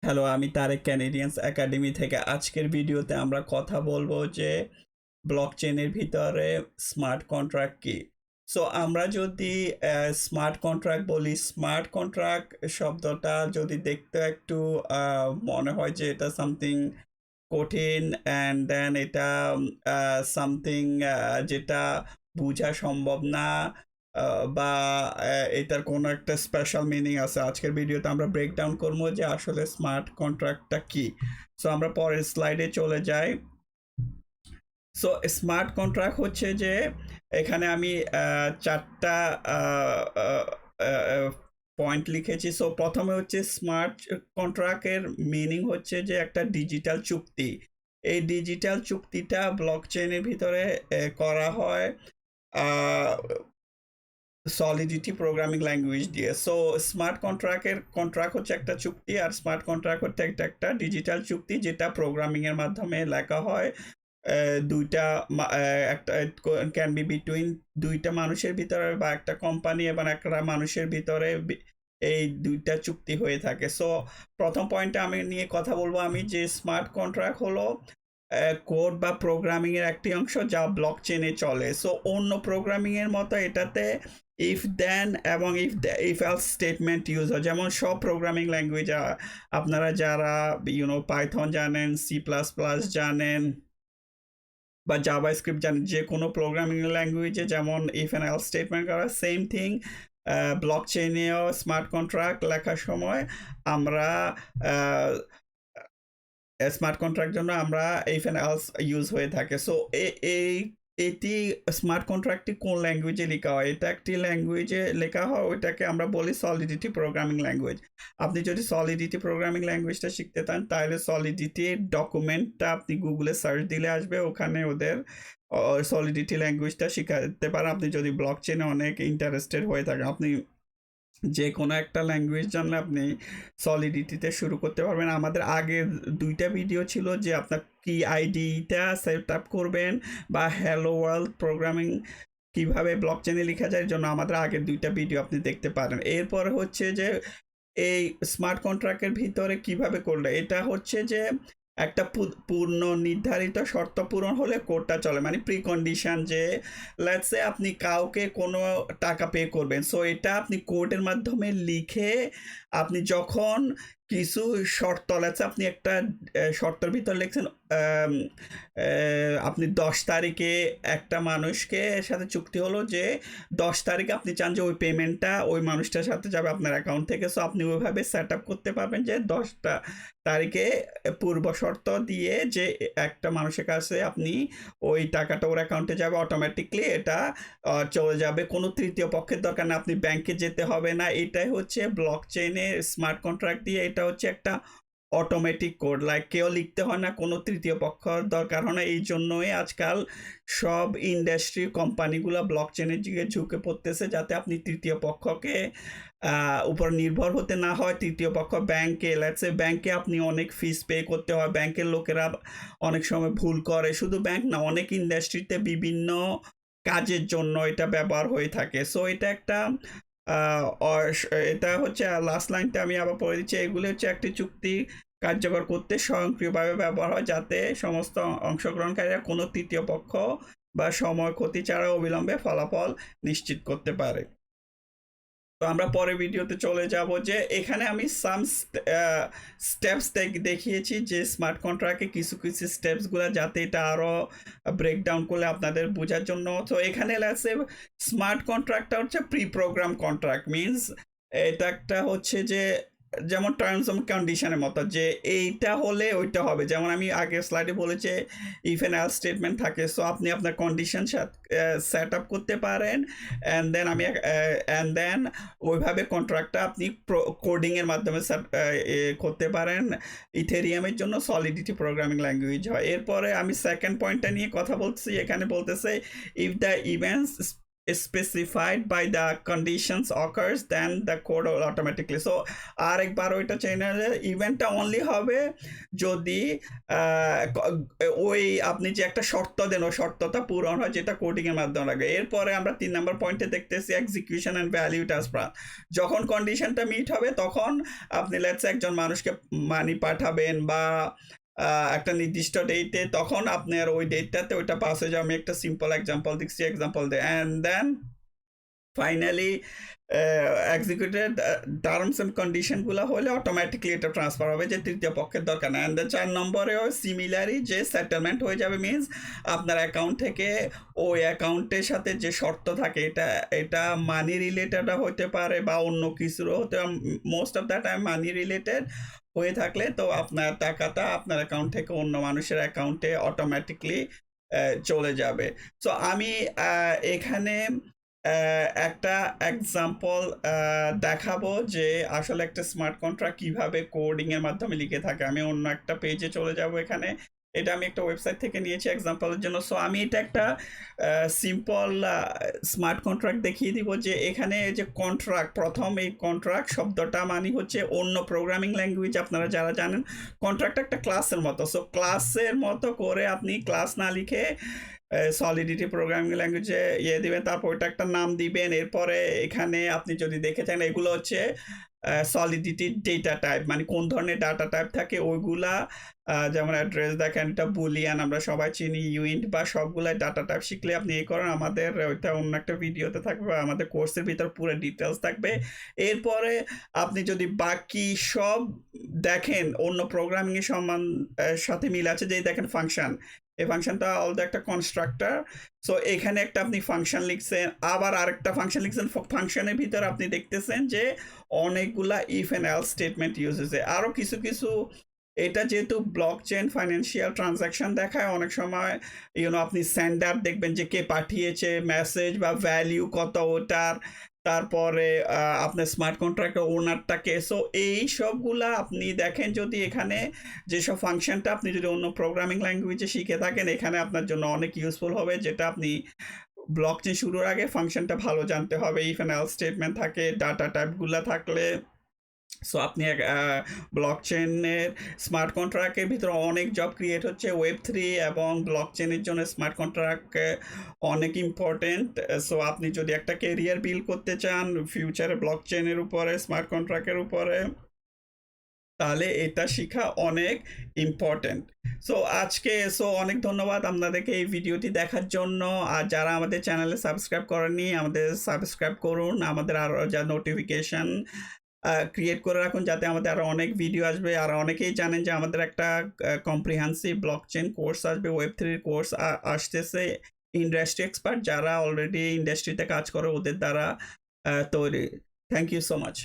Hello, আমি Tarique ক্যানেডিয়ান্স academy থেকে। আজকের ভিডিওতে আমরা কথা বলবো যে ব্লকচেনের ভিতরে স্মার্ট কন্ট্রাক্ট কি। সো আমরা যদি স্মার্ট কন্ট্রাক্ট বলি, স্মার্ট কন্ট্রাক্ট শব্দটা যদি দেখতে একটু মনে হয় যে এটা সামথিং কঠিন, অ্যান্ড দেন এটা সামথিং যেটা বোঝা সম্ভব না, বা এটার কোনো একটা স্পেশাল মিনিং আছে। আজকের ভিডিওতে আমরা ব্রেকডাউন করবো যে আসলে স্মার্ট কন্ট্রাক্টটা কি। সো আমরা পরের স্লাইডে চলে যাই। সো স্মার্ট কন্ট্রাক্ট হচ্ছে যে এখানে আমি চারটা পয়েন্ট লিখেছি। সো প্রথমে হচ্ছে স্মার্ট কন্ট্রাক্টের মিনিং হচ্ছে যে একটা ডিজিটাল চুক্তি। এই ডিজিটাল চুক্তিটা ব্লকচেনের ভিতরে করা হয় সলিডিটি প্রোগ্রামিং ল্যাঙ্গুয়েজ দিয়ে। সো স্মার্ট কন্ট্রাক্ট হচ্ছে একটা চুক্তি, আর স্মার্ট কন্ট্রাক্ট হচ্ছে একটা ডিজিটাল চুক্তি যেটা প্রোগ্রামিংয়ের মাধ্যমে লেখা হয়। দুইটা একটা ক্যান বি বিটুইন দুইটা মানুষের ভিতরে, বা একটা কোম্পানি এবং একটা মানুষের ভিতরে এই দুইটা চুক্তি হয়ে থাকে। সো প্রথম পয়েন্টে আমি নিয়ে কথা বলবো আমি, যে স্মার্ট কন্ট্রাক্ট হলো কোড বা প্রোগ্রামিংয়ের একটি অংশ যা ব্লক চেনে চলে। সো অন্য প্রোগ্রামিংয়ের মতো এটাতে ইফ দেন এবং ইফ এলস স্টেটমেন্ট ইউজ হয়। যেমন সব প্রোগ্রামিং ল্যাঙ্গুয়েজ, আপনারা যারা পাইথন জানেন, C++ জানেন, বা জাভা স্ক্রিপ্ট জানেন, যে কোনো প্রোগ্রামিং ল্যাঙ্গুয়েজে যেমন ইফ অ্যান্ড এলস স্টেটমেন্ট করা, সেম থিং ব্লক চেনেও স্মার্ট কন্ট্রাক্ট লেখার সময় আমরা স্মার্ট কন্ট্রাক্ট জন্য আমরা ইফ অ্যান্ড এলস ইউজ হয়ে থাকে। সো এটি স্মার্ট কন্ট্রাক্টটি কোন ল্যাঙ্গুয়েজে লেখা হয়? এটা একটি ল্যাঙ্গুয়েজে লেখা হয়, ওইটাকে আমরা বলি সলিডিটি প্রোগ্রামিং ল্যাঙ্গুয়েজ। আপনি যদি সলিডিটি প্রোগ্রামিং ল্যাঙ্গুয়েজটা শিখতে চান, তাহলে সলিডিটির ডকুমেন্টটা আপনি গুগলে সার্চ দিলে আসবে, ওখানে ওদের সলিডিটি ল্যাঙ্গুয়েজটা শিখাতে পারেন। আপনি যদি ব্লক চেনে অনেক ইন্টারেস্টেড হয়ে থাকেন, আপনি যে কোনো একটা ল্যাঙ্গুয়েজ জানলে আপনি সলিডিটিতে শুরু করতে পারবেন। আমাদের আগের দুইটা ভিডিও ছিল যে আপনার কি আইডিটা সেট আপ করবেন, বা হ্যালো ওয়ার্ল্ড প্রোগ্রামিং কীভাবে ব্লক চেনে লেখা যায়, এর জন্য আমাদের আগের দুইটা ভিডিও আপনি দেখতে পারেন। এরপরে হচ্ছে যে এই স্মার্ট কন্ট্রাক্টের ভিতরে কিভাবে করলে, এটা হচ্ছে যে একটা পূর্ণ নির্ধারিত শর্ত পূরণ হলে কোডটা চলে, মানে প্রিকন্ডিশন। যে লেটস সে আপনি কাউকে কোনো টাকা পে করবেন, সো এটা আপনি কোডের মাধ্যমে লিখে আপনি যখন কিছু শর্ত, লেটস আপনি একটা শর্তের ভিতর লিখছেন, আপনি 10 তারিখে একটা মানুষকে সাথে চুক্তি হলো যে 10 তারিখে আপনি চান যে ওই পেমেন্টটা ওই মানুষটার সাথে যাবে আপনার অ্যাকাউন্ট থেকে। সো আপনি ওইভাবে সেট আপ করতে পারবেন যে 10 তারিখে পূর্ব শর্ত দিয়ে যে একটা মানুষের কাছে আপনি ওই টাকাটা ওর অ্যাকাউন্টে যাবে অটোমেটিকলি, এটা চলে যাবে, কোনো তৃতীয় পক্ষের দরকার না, আপনি ব্যাংকে যেতে হবে না। এটাই হচ্ছে ব্লক চেইনে স্মার্ট কন্ট্রাক্ট দিয়ে, এটা হচ্ছে একটা অটোমেটিক কোড, লাইক কেউ লিখতে হয় না, কোনো তৃতীয় পক্ষ দরকার হয় না। এই জন্যই আজকাল সব ইন্ডাস্ট্রি কোম্পানিগুলো ব্লক চেনের দিকে ঝুঁকে পড়তেছে, যাতে আপনি তৃতীয় পক্ষকে উপর নির্ভর হতে না হয়। তৃতীয় পক্ষ ব্যাংকে, লেটস সে ব্যাংকে আপনি অনেক ফিস পে করতে হয়, ব্যাংকের লোকেরা অনেক সময় ভুল করে, শুধু ব্যাংক না, অনেক ইন্ডাস্ট্রিতে বিভিন্ন কাজের জন্য এটা ব্যবহার হয়ে থাকে। সো এটা একটা এটা হচ্ছে লাস্ট লাইনটা আমি আবার পড়ে দিচ্ছি, এগুলি হচ্ছে একটি চুক্তি কার্যকর করতে স্বয়ংক্রিয়ভাবে ব্যবহার হয়, যাতে সমস্ত অংশগ্রহণকারীরা কোনো তৃতীয় পক্ষ বা সময় ক্ষতি ছাড়া অবিলম্বে ফলাফল নিশ্চিত করতে পারে। তো আমরা পরের ভিডিওতে চলে যাব, যে এখানে আমি সাম স্টেপস দেখিয়েছি যে স্মার্ট কন্ট্রাক্টে কিছু কিছু স্টেপসগুলো, যাতে এটা আরও ব্রেকডাউন করলে আপনাদের বোঝার জন্য। তো এখানে আছে স্মার্ট কন্ট্রাক্টটা হচ্ছে প্রি প্রোগ্রাম কন্ট্রাক্ট, মিনস এটা একটা হচ্ছে যে যেমন টার্মস অ্যান্ড কন্ডিশনের মতো, যে এইটা হলে ওইটা হবে। যেমন আমি আগের স্লাইডে বলেছি ইফ অ্যান্ড এলস স্টেটমেন্ট থাকে, সো আপনি আপনার কন্ডিশন সেট আপ করতে পারেন, অ্যান্ড দেন ওইভাবে কন্ট্রাক্টটা আপনি কোডিংয়ের মাধ্যমে করতে পারেন। ইথেরিয়ামের জন্য সলিডিটি প্রোগ্রামিং ল্যাঙ্গুয়েজ হয়। এরপরে আমি সেকেন্ড পয়েন্টটা নিয়ে কথা বলছি, এখানে বলতেছে if the events specified by the conditions occurs, then the code will automatically. So আরেকবার ওইটা চেঞ্জ ইভেন্টটা অনলি হবে যদি ওই আপনি যে একটা শর্ত দেন ওই শর্তটা পূরণ হয়, যেটা কোডিং এর মাধ্যমে লাগে। এরপরে আমরা 3 নম্বর পয়েন্টে দেখতেছি এক্সিকিউশন এন্ড ভ্যালিউ ট্রান্সফার। যখন কন্ডিশনটা মিট হবে তখন আপনি লেটস একজন মানুষকে মানি পাঠাবেন বা একটা নির্দিষ্ট ডেটে, তখন আপনার ওই ডেটটাতে ওইটা পাস হয়ে যাবে। আমি একটা সিম্পল এক্সাম্পল দিচ্ছি, example they and then finally executed terms and কন্ডিশনগুলো হলে অটোমেটিকলি এটা ট্রান্সফার হবে, যে তৃতীয় পক্ষের দরকার না। অ্যান্ড দেন 4 নম্বরেও সিমিলারই যে সেটেলমেন্ট হয়ে যাবে, মিনস আপনার অ্যাকাউন্ট থেকে ওই অ্যাকাউন্টের সাথে যে শর্ত থাকে এটা মানি রিলেটেড হতে পারে বা অন্য কিছুরও হতে, most of the time money related হয়ে থাকলে তো আপনার টাকাটা আপনার অ্যাকাউন্ট থেকে অন্য মানুষের অ্যাকাউন্টে অটোমেটিকলি চলে যাবে। সো আমি এখানে একটা এক্সাম্পল দেখাবো যে আসলে একটা স্মার্ট কন্ট্রাক্ট কিভাবে কোডিং এর মাধ্যমে লিখে থাকে। আমি অন্য একটা পেজে চলে যাব। এখানে এটা আমি একটা ওয়েবসাইট থেকে নিয়েছি এক্সাম্পলের জন্য। সো আমি এটা একটা সিম্পল স্মার্ট কন্ট্রাক্ট দেখিয়ে দিব, যে এখানে যে কন্ট্রাক্ট, প্রথম এই কন্ট্রাক্ট শব্দটা মানে হচ্ছে অন্য প্রোগ্রামিং ল্যাঙ্গুয়েজ আপনারা যারা জানেন, কন্ট্রাক্ট একটা ক্লাসের মতো। সো ক্লাসের মতো করে আপনি ক্লাস না লিখে সলিডিটি প্রোগ্রামিং ল্যাঙ্গুয়েজে দিবেন, তারপর ওইটা একটা নাম দিবেন। এরপরে এখানে আপনি যদি দেখে থাকেন এগুলো হচ্ছে সলিডিটি ডেটা টাইপ, মানে কোন ধরনের ডাটা টাইপ থাকে ওইগুলা, যেমন অ্যাড্রেস দেখেন, এটা বুলিয়ান আমরা সবাই চিনি, ইউইন্ট বা সবগুলাই ডাটা টাইপ শিখলে আপনি এই করেন। আমাদের ওইটা অন্য একটা ভিডিওতে থাকবে বা আমাদের কোর্সের ভিতর পুরো ডিটেলস থাকবে। এরপরে আপনি যদি বাকি সব দেখেন অন্য প্রোগ্রামিংয়ের সাথে মিল আছে, যেই দেখেন ফাংশন, এই ফাংশনটা অলরেডি একটা কনস্ট্রাক্টর। সো এখানে একটা আপনি ফাংশন লিখছেন, আবার আরেকটা ফাংশন লিখছেন, ফাংশনের ভিতরে আপনি দেখতেছেন যে অনেকগুলা if and else statement use হয়েছে। আরও কিছু কিছু, এটা যেহেতু ব্লক চেন ফাইন্যান্সিয়াল ট্রানজাকশন দেখায়, অনেক সময় আপনি সেন্ডার দেখবেন যে কে পাঠিয়েছে মেসেজ বা ভ্যালিউ কত ওটার, তারপরে আপনার স্মার্ট কন্ট্রাক্টের ওনারটাকে। সো এই সবগুলা আপনি দেখেন, যদি এখানে যেসব ফাংশনটা আপনি যদি অন্য প্রোগ্রামিং ল্যাঙ্গুয়েজে শিখে থাকেন, এখানে আপনার জন্য অনেক ইউজফুল হবে, যেটা আপনি ব্লক চেন শুরুর আগে ফাংশনটা ভালো জানতে হবে। ইফ অ্যান্ড এলস স্টেটমেন্ট থাকে, ডাটা টাইপগুলো থাকলে। সো আপনি ব্লক চেনের স্মার্ট কন্ট্রাক্টের ভিতরে অনেক জব ক্রিয়েট হচ্ছে। Web3 এবং ব্লক চেনের জন্য স্মার্ট কন্ট্রাক্ট অনেক ইম্পর্টেন্ট। সো আপনি যদি একটা কেরিয়ার বিল্ড করতে চান ফিউচারে ব্লক চেনের উপরে, স্মার্ট কন্ট্রাক্টের উপরে, তাহলে এটা শেখা অনেক ইম্পর্টেন্ট। সো অনেক ধন্যবাদ আপনাদেরকে এই ভিডিওটি দেখার জন্য। আর যারা আমাদের চ্যানেলে সাবস্ক্রাইব করেননি, আমাদের সাবস্ক্রাইব করুন, আমাদের আরও যা নোটিফিকেশান ক্রিয়েট করে রাখুন, যাতে আমাদের আরও অনেক ভিডিও আসবে। আর অনেকেই জানেন যে আমাদের একটা কম্প্রিহেন্সিভ ব্লকচেন কোর্স আসবে, Web3 কোর্স আসতেছে, ইন্ডাস্ট্রি এক্সপার্ট যারা অলরেডি ইন্ডাস্ট্রিতে কাজ করে ওদের দ্বারা তৈরি। Thank you so much.